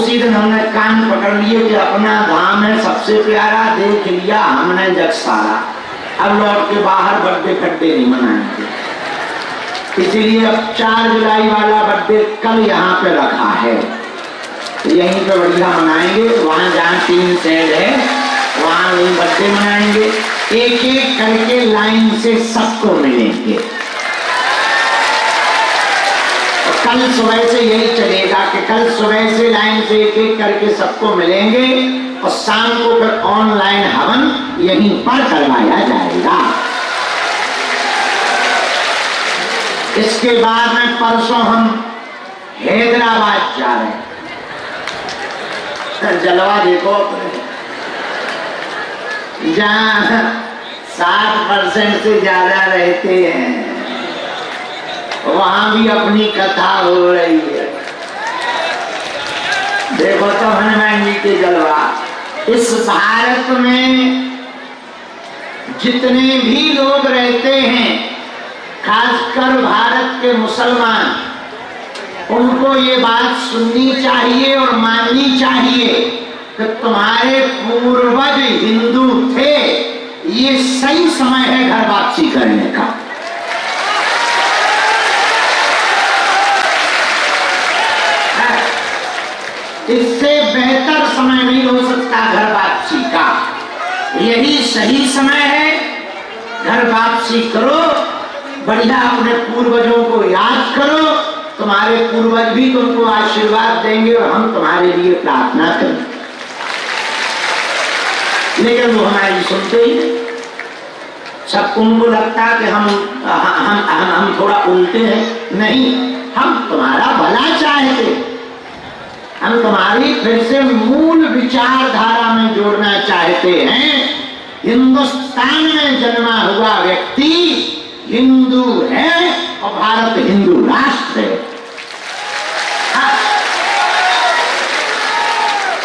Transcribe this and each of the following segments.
उसी दिन हमने कान पकड़ लिए कि अपना धाम है सबसे प्यारा, देख लिया हमने जग सारा, अब लौट के बाहर बर्थडे खड्डे नहीं मनाएंगे। इसलिए अब 4 जुलाई वाला बर्थडे कल यहाँ पे रखा है, तो यहीं पे बढ़िया मनाएंगे। वहां जहाँ 3 सेल है वहां वही बर्थडे मनाएंगे, एक एक करके लाइन से सबको मिलेंगे। कल सुबह से यही चलेगा कि कल सुबह से लाइन से एक एक करके सबको मिलेंगे और शाम को फिर ऑनलाइन हवन यहीं पर करवाया जाएगा। इसके बाद में परसों हम हैदराबाद जा रहे हैं। जलवा देखो अपने, जहां 60% से ज्यादा रहते हैं वहां भी अपनी कथा हो रही है। देखो तो हनुमान जी के जलवा। इस भारत में जितने भी लोग रहते हैं, खासकर भारत के मुसलमान, उनको ये बात सुननी चाहिए और माननी चाहिए कि तुम्हारे पूर्वज हिंदू थे, ये सही समय है घर वापसी करने का। इससे बेहतर समय नहीं हो सकता घर वापसी का, यही सही समय है। घर वापसी करो, बढ़िया अपने पूर्वजों को याद करो, तुम्हारे पूर्वज भी तुमको आशीर्वाद देंगे और हम तुम्हारे लिए प्रार्थना करें। लेकिन वो हमारी सुनते ही नहीं। सब उनको लगता कि हम थोड़ा उल्टे हैं। नहीं, हम तुम्हारा भला चाहते, हम तुम्हारी फिर से मूल विचारधारा में जोड़ना चाहते हैं। हिंदुस्तान में जन्मा हुआ व्यक्ति हिंदू है और भारत हिंदू राष्ट्र है।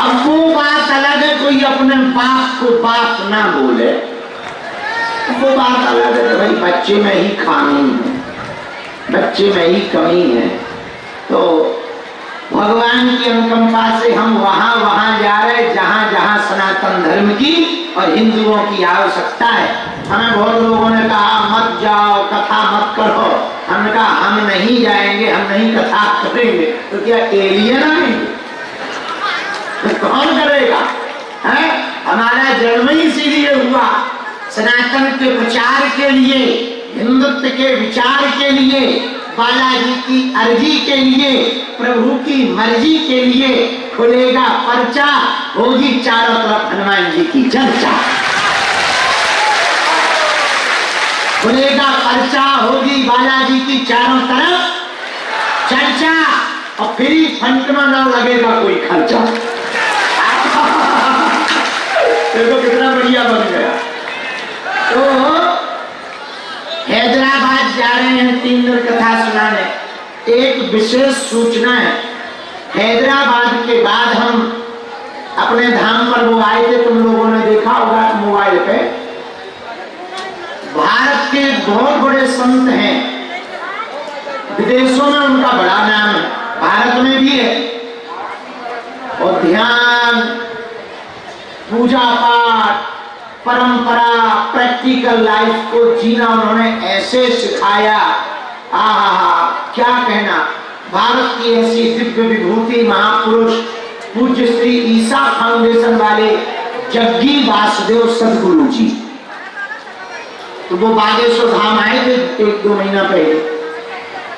अब वो बात अलग है, कोई अपने बाप को बाप ना बोले, वो बात अलग है। भाई बच्चे में ही खामी है, बच्चे में ही कमी है, तो भगवान की अनुकंपा से हम वहां जा रहे जहां जहां सनातन धर्म की और हिंदुओं की आवश्यकता है। हमें बहुत लोगों ने कहा मत जाओ, कथा मत करो। हमने कहा हम नहीं जाएंगे, हम नहीं कथा करेंगे, तो क्या एलियन आएंगे? तो कौन करेगा? है हमारा जन्म ही इसीलिए हुआ, सनातन के प्रचार के लिए, हिंदुत्व के विचार के लिए, बालाजी की अर्जी के लिए, प्रभु की मर्जी के लिए। खुलेगा पर्चा, होगी चारों तरफ हनुमान जी की चर्चा। खुलेगा पर्चा, होगी बालाजी की चारों तरफ चर्चा, और फ्री फंड में ना लगेगा कोई खर्चा। देखो कितना बढ़िया बन गया। तो हैदराबाद जा रहे हैं 3 दिन कथा सुनाने। एक विशेष सूचना है, हैदराबाद के बाद हम अपने धाम पर वो आए थे, तुम लोगों ने देखा होगा मोबाइल पे। भारत के बहुत बड़े संत हैं, विदेशों में उनका बड़ा नाम है, भारत में भी है। और ध्यान, पूजा पाठ, परंपरा, प्रैक्टिकल लाइफ को जीना उन्होंने ऐसे सिखाया। क्या कहना। भारत की ऐसी दिव्य विभूति महापुरुष पूज्य श्री ईसा फाउंडेशन वाले जग्गी वासुदेव सदगुरु जी, तो वो बागेश्वर धाम आए थे 1-2 महीना पहले।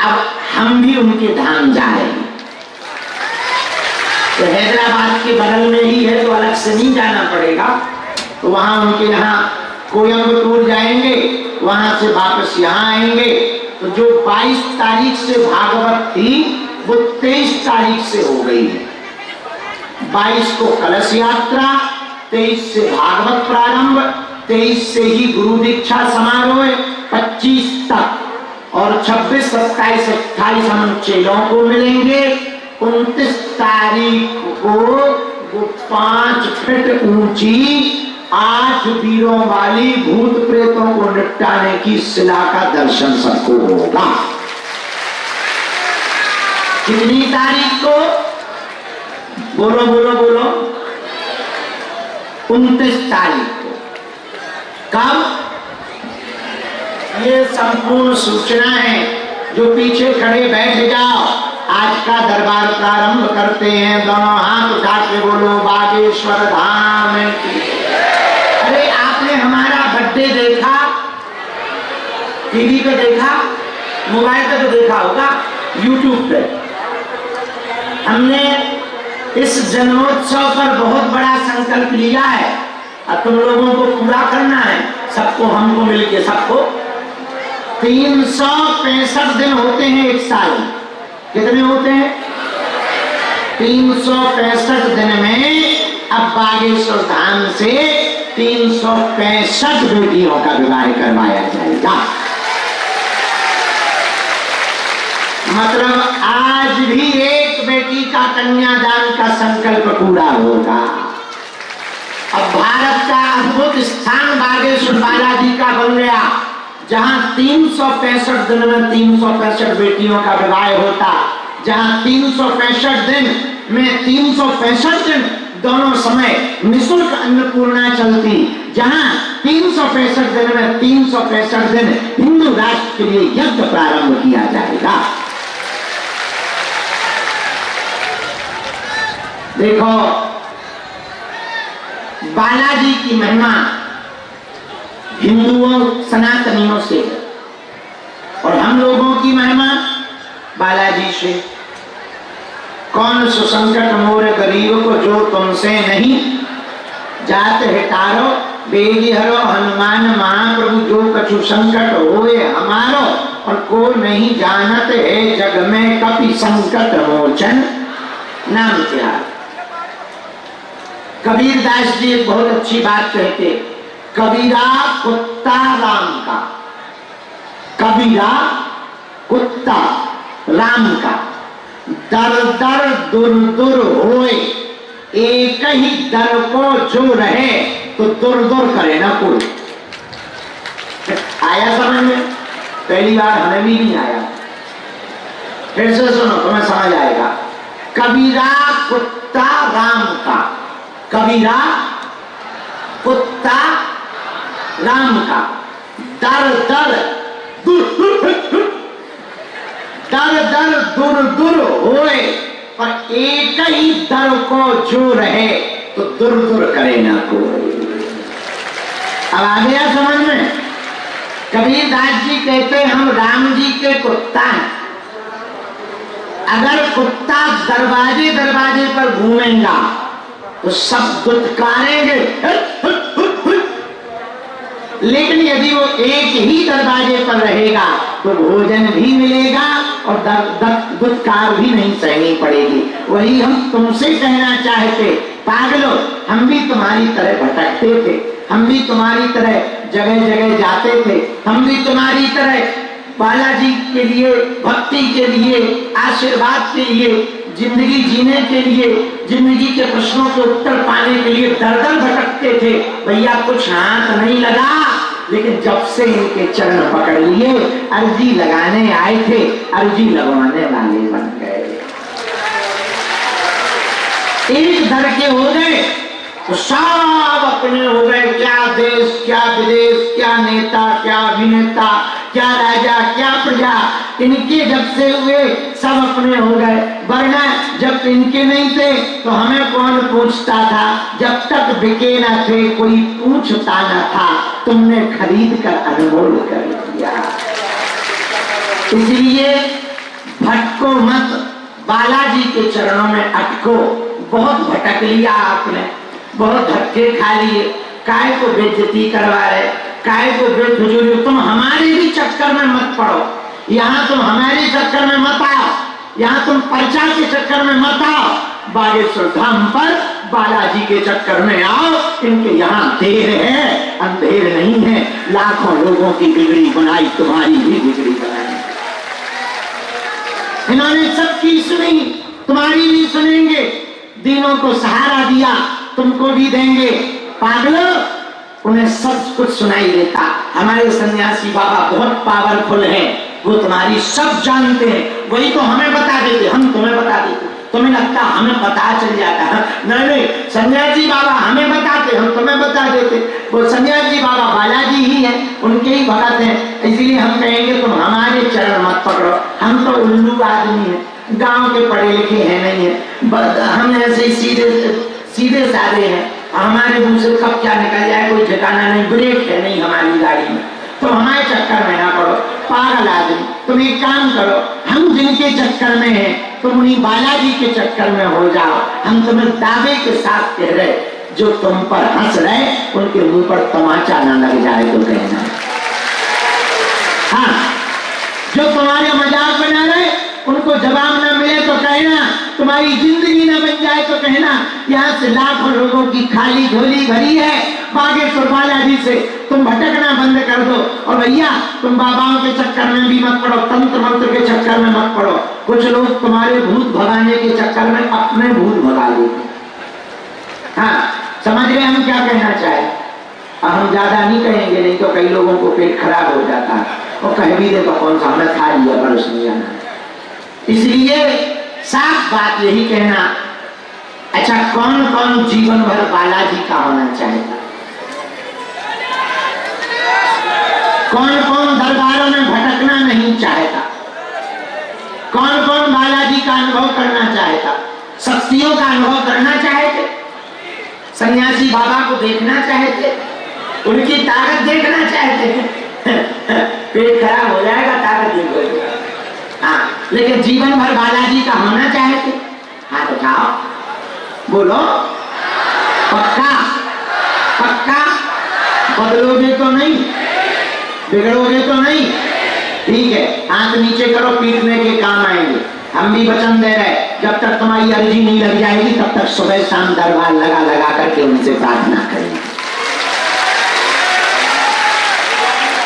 अब हम भी उनके धाम जा रहे हैं। तो हैदराबाद के बगल में ही है, तो अलग से नहीं जाना पड़ेगा। तो वहां उनके यहाँ कोयम्बटूर जाएंगे, वहां से वापस यहाँ आएंगे। तो जो 22 तारीख से भागवत थी वो 23 तारीख से हो गई है। 22 को कलश यात्रा, 23 से भागवत प्रारंभ, 23 से ही गुरु दीक्षा समारोह, 25 तक, और 26, 27, 28 हम चेलों को मिलेंगे। 29 तारीख को वो 5 फीट ऊंची 8 वीरों वाली भूत प्रेतों को निपटाने की शिला का दर्शन सबको होगा। कितनी तारीख को? बोलो बोलो बोलो, 29 तारीख को। कब? ये संपूर्ण सूचना है। जो पीछे खड़े बैठ जाओ, आज का दरबार प्रारंभ करते हैं। दोनों हाथ उठा के बोलो बागेश्वर धाम की। अरे आपने हमारा बर्थडे देखा? टीवी पे देखा, मोबाइल पे तो देखा होगा, यूट्यूब पे। हमने इस जन्मोत्सव पर बहुत बड़ा संकल्प लिया है और तुम लोगों को पूरा करना है, सबको, हमको मिलके सबको। 365 दिन होते हैं एक साल। कितने होते हैं? 365 दिन में अब बागेश्वर धाम से 365 बेटियों का विवाह करवाया जाएगा। मतलब आज भी एक बेटी का कन्यादान का संकल्प पूरा होगा। अब भारत का अद्भुत स्थान बागेश्वर बालाजी का बन गया, जहां 365 दिन में 365 बेटियों का विवाह होता, जहां 365 दिन में 365 दिन दोनों समय निःशुल्क अन्नपूर्णा चलती, जहां 365 दिन में 365 दिन हिंदू राष्ट्र के लिए यज्ञ प्रारंभ किया जाएगा। देखो, बालाजी की महिमा हिंदुओं सनातनियों से और हम लोगों की महिमा बालाजी से। कौन सुसंकट मोर गरीब को जो तुमसे नहीं, जात हिटारो बेगी हरो हनुमान महाप्रभु जो कछु संकट होए हमारो, और को नहीं जानत है जग में कपि संकट मोचन नाम क्या। कबीर दास जी एक बहुत अच्छी बात कहते, कबीरा कुत्ता राम का, कबीरा कुत्ता राम का, दर दर दुर दुर होए, एक ही दर को जो रहे तो दुर दुर करे ना कोई। आया समझ में? पहली बार हमें भी नहीं आया, फिर से सुनो तुम्हें समझ आएगा। कबीरा कुत्ता राम का, कबीरा कुत्ता राम का, दर दर दर दर दुर दुर होए, पर एक ही दर को जो रहे तो दुर दुर करे ना कोई। अब आ गया समझ में? कबीर दास जी कहते हम राम जी के कुत्ता हैं। अगर कुत्ता दरवाजे दरवाजे पर घूमेगा तो सब दुत्कारेंगे, लेकिन यदि वो एक ही दरवाजे पर रहेगा तो भोजन भी मिलेगा और दुत्कार भी नहीं सहनी पड़ेगी। वही हम तुमसे कहना चाहते, पागलो, हम भी तुम्हारी तरह भटकते थे, हम भी तुम्हारी तरह जगह जगह जाते थे, हम भी तुम्हारी तरह बालाजी के लिए, भक्ति के लिए, आशीर्वाद के लिए, जिंदगी जीने के लिए, जिंदगी के प्रश्नों के उत्तर पाने के लिए दर दर भटकते थे। भैया कुछ हाथ नहीं लगा, लेकिन जब से इनके चरण पकड़ लिए, अर्जी लगाने आए थे, अर्जी लगवाने वाले बन गए। एक दर के हो गए तो सब अपने हो गए। क्या देश, क्या विदेश, क्या नेता, क्या अभिनेता, क्या राजा, क्या प्रजा, इनके जब से हुए सब अपने हो गए। वरना जब इनके नहीं थे तो हमें कौन पूछता था? जब तक बिके न थे कोई पूछता न था, तुमने खरीद कर अनमोल कर दिया। इसलिए भटको मत, बालाजी के चरणों में अटको। बहुत भटक लिया आपने, बहुत धक्के खा लिए, काय को बेइज्जती करवा रहे, काय को बेफिजूली। तुम हमारे भी चक्कर में मत पड़ो, यहाँ तुम हमारे चक्कर में मत आओ, यहाँ तुम पर्चा के चक्कर में मत आओ। बागेश्वर धाम पर बालाजी के चक्कर में आओ। इनके यहाँ देर है, अंधेर नहीं है। लाखों लोगों की बिगड़ी बनाई, तुम्हारी भी बिगड़ी बनाई। इन्होंने सबकी सुनी, तुम्हारी भी सुनेंगे। दीनों को सहारा दिया, तुमको भी देंगे। पागलो, उन्हें सब कुछ सुनाई देता। हमारे सन्यासी बाबा बहुत पावरफुल हैं, वो तुम्हारी सब जानते हैं। वही तो हमें बता देते, हम तुम्हें बता देते। तुम्हें लगता हमें पता चल जाता है? नहीं, सन्यासी बाबा हमें बताते, हम तुम्हें बता देते। वो सन्यासी बाबा बालाजी ही है, उनके ही भगत हैं, इसलिए हम कहेंगे तुम हमारे चरण मत पकड़ो। हम तो उल्लू आदमी हैं, गांव के पढ़े लिखे हैं नहीं है, हम ऐसे ही सीधे साधे हैं। हमारे मुंह से कब क्या निकल जाए कोई ठिकाना नहीं, ब्रेक है नहीं हमारी गाड़ी में। तो हमारे चक्कर में ना पड़ो, पागल आदमी। तुम एक काम करो, हम जिनके चक्कर में हैं तुम उन्हीं बालाजी के चक्कर में हो जाओ। हम तुम्हें दावे के साथ कह रहे, जो तुम पर हंस रहे उनके मुंह पर तमाचा ना लग जाए तो कहना। हाँ, जो तुम्हारे मजाक बना रहे उनको जवाब ना मिले तो कहना, तुम्हारी जिंदगी ना बन जाए तो कहना। यहाँ से लाखों लोगों की खाली झोली भरी है, बागेश्वर बालाजी से तुम भटकना बंद कर दो। और भैया तुम बाबाओं के चक्कर में भी मत पड़ो, तंत्र मंत्र के चक्कर में मत पड़ो। कुछ लोग तुम्हारे भूत भगाने के चक्कर में अपने भूत भगा लेते। हाँ, समझ गए हम क्या कहना चाहे? हम ज्यादा नहीं कहेंगे, नहीं तो कई लोगों को पेट खराब हो जाता है, और कह भी दे तो कौन सा हमें खा लिया बरस नहीं आना। इसलिए साफ बात यही कहना। अच्छा, कौन कौन जीवन भर बालाजी का होना चाहेगा? कौन कौन दरबारों में भटकना नहीं चाहता? कौन कौन बालाजी का अनुभव करना चाहता? शक्तियों का अनुभव करना चाहते? सन्यासी बाबा को देखना चाहते? उनकी ताकत देखना चाहते? पेट खराब हो जाएगा, ताकत देखोगे। हाँ, लेकिन जीवन भर बालाजी का होना चाहते? हाथ उठाओ, बोलो पक्का? पक्का? बदलोगे तो नहीं, बिगड़ोगे तो नहीं? ठीक है, हाथ नीचे करो, पीटने के काम आएंगे। हम भी वचन दे रहे, जब तक तुम्हारी अर्जी नहीं लग जाएगी तब तक सुबह शाम दरबार लगा लगा करके उनसे प्रार्थना करेंगे।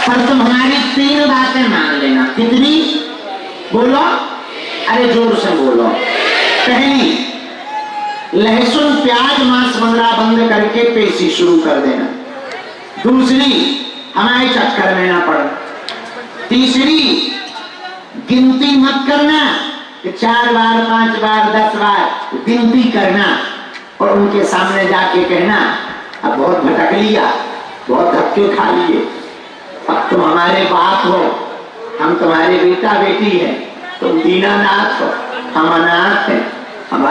पर तुम हमारी 3 बातें मान लेना। कितनी? बोलो, अरे जोर से बोलो। पहली, लहसुन प्याज मांस वगैरह बंद करके पेशी शुरू कर देना। दूसरी, हमारे चक्कर में ना पड़ो। तीसरी, गिनती मत करना कि 4 बार 5 बार 10 बार, गिनती करना और उनके सामने जाके कहना, अब बहुत भटक लिया, बहुत धक्के खा लिए, अब तुम हमारे बाप हो, हम तुम्हारे बेटा बेटी हैं, तुम दीनानाथ हो, हम अनाथ हैं, हमारा